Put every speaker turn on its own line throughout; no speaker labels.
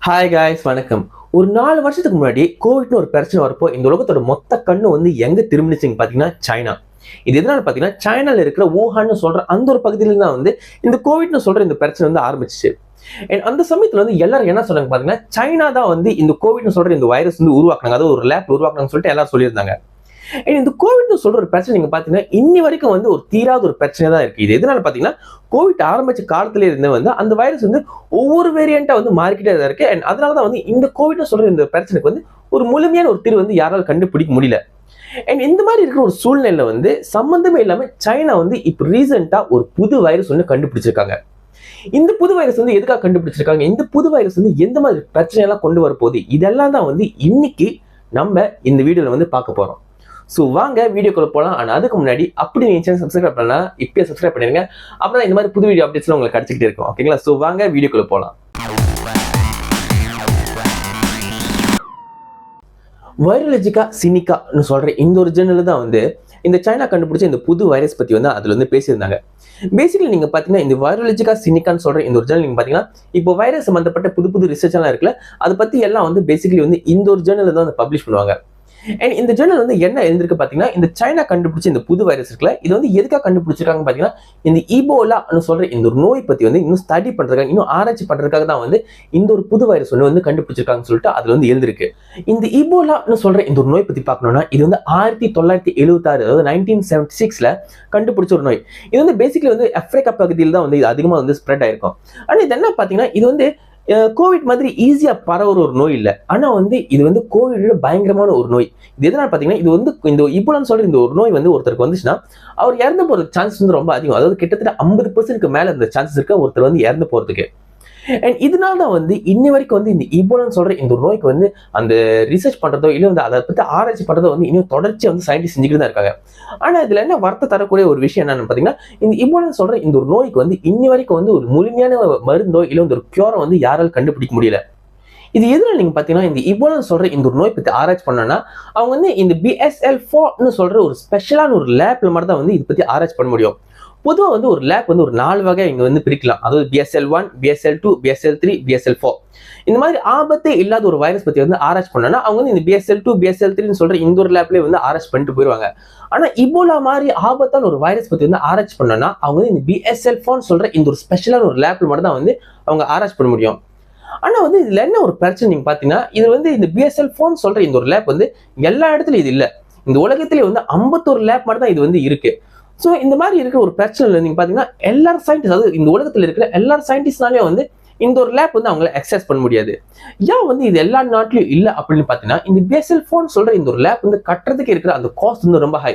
Hi guys, வணக்கம். ஒரு 4 வருஷத்துக்கு முன்னாடி கோவிட்னு ஒரு பிரச்சனை வரப்போ இந்த உலகத்தோட மொத்த கண்ணு வந்து எங்க திரும்பிச்சுங்க பாத்தீங்கன்னா சைனா. இது எதனால பாத்தீங்கன்னா சைனால இருக்கிற ஊஹான்னு சொல்ற அந்த ஒரு பகுதியில தான் வந்து இந்த கோவிட்னு சொல்ற இந்த பிரச்சனை வந்து ஆரம்பிச்சிச்சு. அந்த சமயத்துல வந்து எல்லாரும் என்ன சொல்றாங்க பாத்தீங்கன்னா சைனா தான் வந்து இந்த கோவிட்னு சொல்ற இந்த வைரஸ் வந்து உருவாக்குனாங்க, அதாவது ஒரு லேப் உருவாக்குனாங்கன்னு சொல்லிட்டு எல்லாரும் சொல்லியிருந்தாங்க. இந்த கோவிட்னு சொல்ற ஒரு பிரச்சனை நீங்க பாத்தீங்கன்னா இன்னி வரைக்கும் வந்து ஒரு தீராத ஒரு பிரச்சனை தான் இருக்கு. இது எதனால பாத்தீங்கன்னா கோவிட் ஆரம்பிச்ச காலத்துல இருந்து வந்து அந்த வைரஸ் வந்து ஒவ்வொரு வேரியண்டா வந்து மாறிக்கிட்டே தான் இருக்கு. அண்ட் அதனாலதான் வந்து இந்த கோவிட்னு சொல்ற இந்த பிரச்சனைக்கு வந்து ஒரு முழுமையான ஒரு தீர்வு வந்து யாரால கண்டுபிடிக்க முடியல. அண்ட் இந்த மாதிரி இருக்கிற ஒரு சூழ்நிலையில வந்து சம்பந்தமே இல்லாம சைனா வந்து இப்ப ரீசெண்டா ஒரு புது வைரஸ் ஒன்று கண்டுபிடிச்சிருக்காங்க. இந்த புது வைரஸ் வந்து எதுக்காக கண்டுபிடிச்சிருக்காங்க, இந்த புது வைரஸ் வந்து எந்த மாதிரி பிரச்சனை எல்லாம் கொண்டு வர போகுது, இதெல்லாம் தான் வந்து இன்னைக்கு நம்ம இந்த வீடியோல வந்து பார்க்க போறோம். ஸோ வாங்க வீடியோக்குள்ள போகலாம். ஆனால் அதுக்கு முன்னாடி அப்படி நீங்க சேனல் சப்ஸ்கிரைப் பண்ணலாம், இப்பயே சப்ஸ்கிரைப் பண்ணிருங்க. அப்புறம் இந்த மாதிரி புது வீடியோ அப்டேட்ஸ்லாம் உங்களுக்கு கிடைச்சிக்கிட்டே இருக்கும். ஓகேங்களா? ஸோ வாங்க வீடியோக்குள்ள போகலாம். வைரலஜிகா சினிகான்னு சொல்ற இந்த ஒரு ஜேர்னல் தான் வந்து இந்த சைனா கண்டுபிடிச்ச இந்த புது வைரஸ் பத்தி வந்து அதுல வந்து பேசியிருந்தாங்க. பேசிக்கலி நீங்க பாத்தீங்கன்னா இந்த வைரலஜிகா சினிகான்னு சொல்ற இந்த ஒரு ஜேர்னல் நீங்க பாத்தீங்கன்னா இப்போ வைரஸ் சம்பந்தப்பட்ட புது புது ரிசர்ச் எல்லாம் இருக்குல்ல, அதை பத்தி எல்லாம் வந்து பேசிக்கலி வந்து இந்த ஒரு ஜேர்னல் தான் வந்து பப்ளிஷ் பண்ணுவாங்க. அண்ட் இந்த ஜேர்னல் வந்து என்ன எழுந்திருக்கு பாத்தீங்கன்னா இந்த சைனா கண்டுபிடிச்ச இந்த புது வைரஸ் இருக்குல்ல, இது வந்து எதுக்காக கண்டுபிடிச்சிருக்காங்க பாத்தீங்கன்னா இந்த ஈபோலான்னு சொல்ற இந்த ஒரு நோய் பத்தி வந்து இன்னும் ஸ்டடி பண்றதுக்காக, இன்னும் ஆராய்ச்சி பண்றதுக்காக தான் வந்து இந்த ஒரு புது வைரஸ் ஒன்று வந்து கண்டுபிடிச்சிருக்காங்கன்னு சொல்லிட்டு அதுல வந்து எழுந்திருக்கு. இந்த ஈபோலான்னு சொல்ற இந்த ஒரு நோய் பத்தி பார்க்கணும்னா இது வந்து 1976, அதாவது 1976ல கண்டுபிடிச்ச ஒரு நோய். இது வந்து பேசிக்கலி வந்து ஆப்பிரிக்கா பகுதியில் தான் வந்து இது அதிகமா வந்து ஸ்ப்ரெட் ஆயிருக்கும். ஆனா இது என்ன பாத்தீங்கன்னா இது வந்து கோவிட் மாதிரி ஈஸியா பரவுற ஒரு நோய் இல்லை. ஆனா வந்து இது வந்து கோவிடோட பயங்கரமான ஒரு நோய். இது எதனால பாத்தீங்கன்னா இது வந்து இந்த இபோலான்னு சொல்ற இந்த ஒரு நோய் வந்து ஒருத்தருக்கு வந்துச்சுன்னா அவர் இறந்து போறதுக்கு சான்ஸ் வந்து ரொம்ப அதிகம். அதாவது கிட்டத்தட்ட 50% மேல இந்த சான்சஸ் இருக்கு ஒருத்தர் வந்து இறந்து போறதுக்கு. அண்ட் இதனால தான் வந்து இன்னி வரைக்கும் வந்து இந்த இபோலான்னு சொல்ற இந்த ஒரு நோய்க்கு வந்து அந்த ரிசர்ச் பண்றதோ இல்லை வந்து அதை பத்தி ஆராய்ச்சி பண்றதோ வந்து இன்னும் தொடர்ச்சியா வந்து சயின்டிஸ்ட் செஞ்சுக்கிட்டு தான் இருக்காங்க. ஆனா இதுல என்ன வருத்தம் தரக்கூடிய ஒரு விஷயம் என்னன்னு பாத்தீங்கன்னா இந்த இபோலான்னு சொல்ற இந்த ஒரு நோய்க்கு வந்து இன்னி வரைக்கும் வந்து ஒரு முழுமையான மருந்தோ இல்லை வந்து ஒரு கியூரை வந்து யாராலும் கண்டுபிடிக்க முடியல. இது எதுல நீங்க பாத்தீங்கன்னா இந்த இபோலான்னு சொல்ற இந்த ஒரு நோய் பத்தி ஆராய்ச்சி பண்ணனா அவங்க வந்து இந்த BSL-4ன்னு சொல்ற ஒரு ஸ்பெஷலான ஒரு லேப்ல மட்டும் தான் வந்து இதை பத்தி ஆராய்ச்சி பண்ண முடியும். பொதுவாக வந்து ஒரு லேப் வந்து ஒரு 4 வகை இங்க வந்து பிரிக்கலாம். அதாவது BSL-1, BSL-2, BSL-3, BSL-4. இந்த மாதிரி ஆபத்தே இல்லாத ஒரு வைரஸ் பத்தி வந்து ஆராய்ச்சி பண்ணனா அவங்க வந்து இந்த BSL-2, BSL-3 சொல்ற இந்த ஒரு லேப்லயே வந்து ஆராய்ச்சி பண்ணிட்டு போயிருவாங்க. ஆனா இபோலா மாதிரி ஆபத்தான ஒரு வைரஸ் பத்தி வந்து ஆராய்ச்சி பண்ணனா அவங்க வந்து இந்த BSL-4 சொல்ற இந்த ஒரு ஸ்பெஷலான ஒரு லேப்ல மட்டும் தான் வந்து அவங்க ஆராய்ச்சி பண்ண முடியும். ஆனா வந்து இதுல என்ன ஒரு பிரச்சனை நீங்க பாத்தீங்கன்னா இது வந்து இந்த BSL-4 சொல்ற இந்த ஒரு லேப் வந்து எல்லா இடத்துலயும் இது இல்ல. இந்த உலகத்திலேயே வந்து 51 லேப் மட்டும் தான் இது வந்து இருக்கு. ஸோ இந்த மாதிரி இருக்கிற ஒரு பிரச்சனை நீங்க பாத்தீங்கன்னா எல்லாரும் சயின்டிஸ்ட், அதாவது இந்த உலகத்துல இருக்கிற எல்லாரும் சயின்டிஸ்ட்னாலே வந்து இந்த ஒரு லேப் வந்து அவங்களை அக்சஸ் பண்ண முடியாது. ஏன் வந்து இது எல்லா நாட்டிலும் இல்லை அப்படின்னு பாத்தீங்கன்னா இந்த BSL-4 சொல்ற இந்த ஒரு லேப் வந்து கட்டுறதுக்கு இருக்கிற அந்த காஸ்ட் வந்து ரொம்ப ஹை.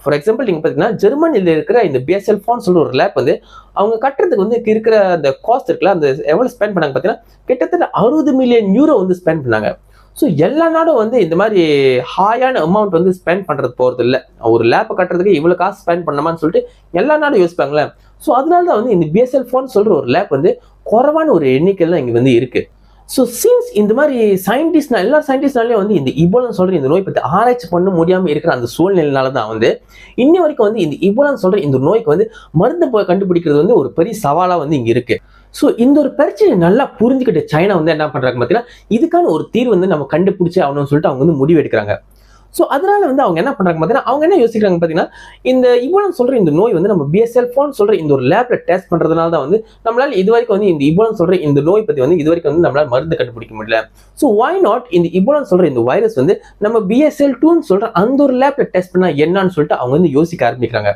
ஃபார் எக்ஸாம்பிள் நீங்க பாத்தீங்கன்னா ஜெர்மனில இருக்கிற இந்த BSL-4 சொல்ற ஒரு லேப் வந்து அவங்க கட்டுறதுக்கு வந்து இருக்கிற அந்த காஸ்ட் இருக்குல்ல, அந்த எவ்வளவு ஸ்பெண்ட் பண்ணாங்க பாத்தீங்கன்னா கிட்டத்தட்ட 60 மில்லியன் யூரோ வந்து ஸ்பெண்ட் பண்ணாங்க. ஸோ எல்லா நாடும் வந்து இந்த மாதிரி ஹாயான அமௌண்ட் வந்து ஸ்பெண்ட் பண்றது போறது இல்லை. ஒரு லேப்பை கட்டுறதுக்கு இவ்வளவு காசு ஸ்பெண்ட் பண்ணமான்னு சொல்லிட்டு எல்லா நாடும் யோசிப்பாங்களே. ஸோ அதனால தான் வந்து இந்த BSL-4 சொல்ற ஒரு லேப் வந்து குறைவான ஒரு எண்ணிக்கையில் தான் இங்க வந்து இருக்கு. ஸோ சின்ஸ் இந்த மாதிரி சயின்டிஸ்ட்னா எல்லா சயின்டிஸ்ட்னாலே வந்து இந்த இபோலான்னு சொல்ற இந்த நோய் பத்தி ஆராய்ச்சி பண்ண முடியாம இருக்கிற அந்த சூழ்நிலையினால தான் வந்து இன்னி வரைக்கும் வந்து இந்த இபோலான்னு சொல்ற இந்த நோய்க்கு வந்து மருந்து கண்டுபிடிக்கிறது வந்து ஒரு பெரிய சவாலா வந்து இங்க இருக்கு. ஸோ இந்த ஒரு பிரச்சனை நல்லா புரிஞ்சுக்கிட்ட சைனா வந்து என்ன பண்றாங்க பார்த்தீங்கன்னா இதுக்கான ஒரு தீர்வு வந்து நம்ம கண்டுபிடிச்சே ஆகணும்னு சொல்லிட்டு அவங்க வந்து முடிவு எடுக்கிறாங்க. ஸோ அதனால வந்து அவங்க என்ன பண்றாங்க பார்த்தீங்கன்னா அவங்க என்ன யோசிக்கிறாங்க பார்த்தீங்கன்னா இந்த இபோலான்னு சொல்ற இந்த நோய் வந்து நம்ம BSL-4 சொல்ற இந்த ஒரு லேப்ல டெஸ்ட் பண்றதுனால தான் வந்து நம்மளால இது வரைக்கும் வந்து இந்த இபோலான்னு சொல்ற இந்த நோய் பத்தி வந்து இது வரைக்கும் வந்து நம்மளால மருந்து கண்டுபிடிக்க முடியல. ஸோ why not இந்த இபோலான்னு சொல்ற இந்த வைரஸ் வந்து நம்ம BSL-2 சொல்ற அந்த ஒரு லேப்ல டெஸ்ட் பண்ணா என்னன்னு சொல்லிட்டு அவங்க வந்து யோசிக்க ஆரம்பிக்கிறாங்க.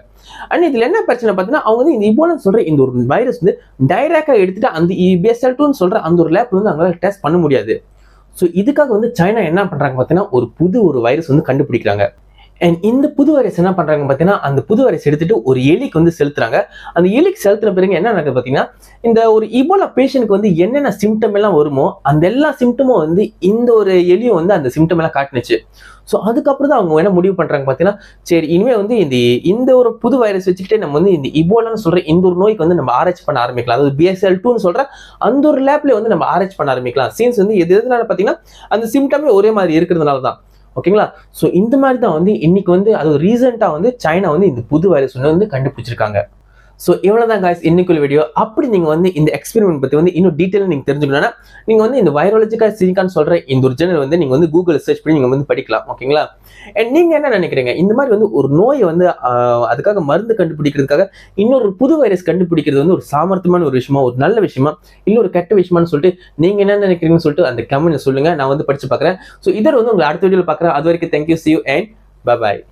அண்ட் இதுல என்ன பிரச்சனை பார்த்தீங்கன்னா அவங்க வந்து இந்த இபோலான்னு சொல்ற இந்த ஒரு வைரஸ் வந்து டைரக்டா எடுத்துட்டு அந்த BSL-2 சொல்ற அந்த ஒரு லேப் வந்து அவங்களால டெஸ்ட் பண்ண முடியாது. ஸோ இதுக்காக வந்து சைனா என்ன பண்றாங்க பார்த்தீங்கன்னா ஒரு புது ஒரு வைரஸ் வந்து கண்டுபிடிக்கிறாங்க. அண்ட் இந்த புது வைரஸ் என்ன பண்றாங்க பார்த்தீங்கன்னா அந்த புது வைரஸ் எடுத்துட்டு ஒரு எலிக்கு வந்து செலுத்துறாங்க. அந்த எலிக்கு செலுத்துற பிறகு என்ன நடக்குது பார்த்தீங்கன்னா இந்த ஒரு இபோலா பேஷண்ட்க்கு வந்து என்னென்ன சிம்டம் எல்லாம் வருமோ அந்த எல்லா சிம்டமும் வந்து இந்த ஒரு எலியும் வந்து அந்த சிம்டம் எல்லாம் காட்டுனுச்சு. ஸோ அதுக்கப்புறம் தான் அவங்க என்ன முடிவு பண்றாங்க பார்த்தீங்கன்னா சரி இனிமே வந்து இந்த ஒரு புது வைரஸ் வச்சுக்கிட்டே நம்ம வந்து இந்த இபோலான்னு சொல்ற இந்த ஒரு நோய்க்கு வந்து நம்ம ஆராய்ச்சி பண்ண ஆரம்பிக்கலாம். அதாவது BSL-2 சொல்ற அந்த ஒரு லேப்ல வந்து நம்ம ஆராய்ச்சி பண்ண ஆரம்பிக்கலாம். சீன்ஸ் வந்து எதுனால பார்த்தீங்கன்னா அந்த சிம்டமே ஒரே மாதிரி இருக்கிறதுனால தான். ஓகேங்களா? ஸோ இந்த மாதிரி தான் வந்து இன்னைக்கு வந்து அது ரீசெண்டா வந்து சைனா வந்து இந்த புது வைரஸ் ஒன்று வந்து கண்டுபிடிச்சிருக்காங்க. ஸோ இவ்வளோதான் guys இன்னைக்குள்ள வீடியோ. அப்படி நீங்க வந்து இந்த எக்ஸ்பெரிமெண்ட் பத்தி வந்து இன்னும் டீட்டெயிலாக நீங்க தெரிஞ்சுக்கணும்னா நீங்க வந்து இந்த வைரலஜிக்கா சினிக்கான்னு சொல்ற இந்த ஒரு ஜேர்னல் வந்து நீங்க வந்து கூகுள் சர்ச் பண்ணி நீங்க வந்து படிக்கலாம். ஓகேங்களா? அண்ட் நீங்க என்ன நினைக்கிறீங்க, இந்த மாதிரி வந்து ஒரு நோயை வந்து அதுக்காக மருந்து கண்டுபிடிக்கிறதுக்காக இன்னொரு புது வைரஸ் கண்டுபிடிக்கிறது வந்து ஒரு சாமர்த்தியமான ஒரு விஷயமா, ஒரு நல்ல விஷயமா, இல்லை ஒரு கெட்ட விஷயமானு சொல்லிட்டு நீங்க என்ன நினைக்கிறீங்கன்னு சொல்லிட்டு அந்த கமெண்ட்ல சொல்லுங்க. நான் வந்து படிச்சு பார்க்குறேன். ஸோ இதர் வந்து உங்களை அடுத்த வீடியோவில் பார்க்குறேன். அது வரைக்கும் thank you, see you and bye bye.